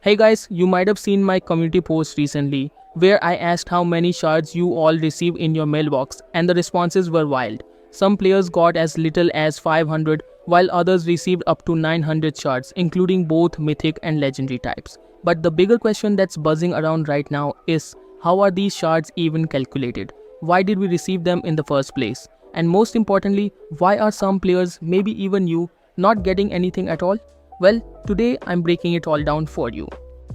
Hey guys, you might have seen my community post recently where I asked how many shards you all receive in your mailbox, and the responses were wild. Some players got as little as 500 while others received up to 900 shards, including both mythic and legendary types. But the bigger question that's buzzing around right now is, how are these shards even calculated? Why did we receive them in the first place? And most importantly, why are some players, maybe even you, not getting anything at all? Well, today I'm breaking it all down for you.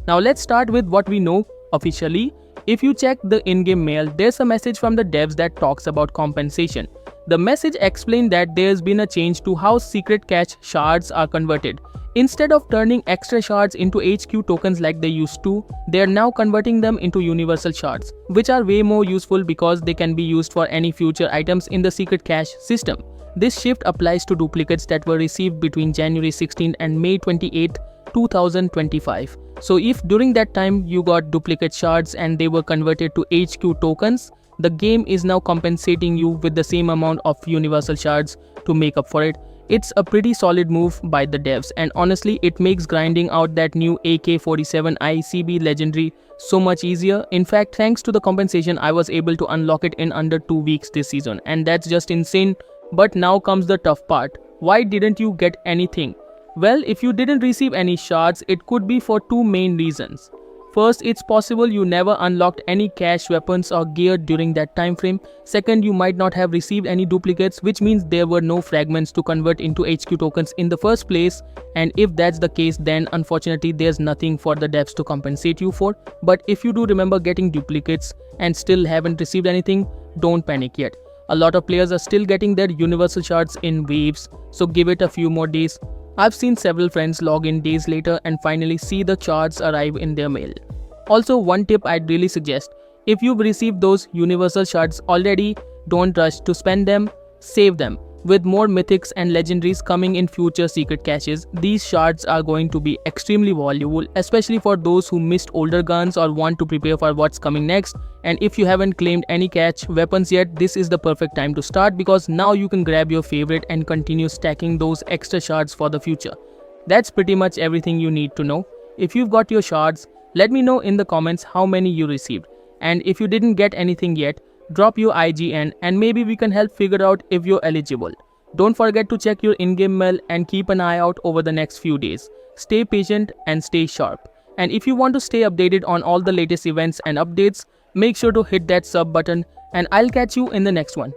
Now let's start with what we know officially. If you check the in-game mail, there's a message from the devs that talks about compensation. The message explained that there's been a change to how secret cache shards are converted. Instead of turning extra shards into HQ tokens like they used to, they're now converting them into universal shards, which are way more useful because they can be used for any future items in the secret cache system. This shift applies to duplicates that were received between January 16 and May 28, 2025. So if during that time you got duplicate shards and they were converted to HQ tokens, the game is now compensating you with the same amount of universal shards to make up for it. It's a pretty solid move by the devs, and honestly it makes grinding out that new AK-47 ICB legendary so much easier. In fact, thanks to the compensation, I was able to unlock it in under 2 weeks this season, and that's just insane. But now comes the tough part. Why didn't you get anything? Well, if you didn't receive any shards, it could be for two main reasons. First, it's possible you never unlocked any cache weapons or gear during that time frame. Second, you might not have received any duplicates, which means there were no fragments to convert into HQ tokens in the first place. And if that's the case, then unfortunately there's nothing for the devs to compensate you for. But if you do remember getting duplicates and still haven't received anything, don't panic yet. A lot of players are still getting their universal shards in waves, so give it a few more days. I've seen several friends log in days later and finally see the shards arrive in their mail. Also, one tip I'd really suggest: if you've received those universal shards already, don't rush to spend them, save them. With more mythics and legendaries coming in future secret caches, these shards are going to be extremely valuable, especially for those who missed older guns or want to prepare for what's coming next. And if you haven't claimed any cache weapons yet, this is the perfect time to start, because now you can grab your favorite and continue stacking those extra shards for the future. That's pretty much everything you need to know. If you've got your shards, let me know in the comments how many you received. And if you didn't get anything yet, drop your IGN and maybe we can help figure out if you're eligible. Don't forget to check your in-game mail and keep an eye out over the next few days. Stay patient and stay sharp. And if you want to stay updated on all the latest events and updates, make sure to hit that sub button, and I'll catch you in the next one.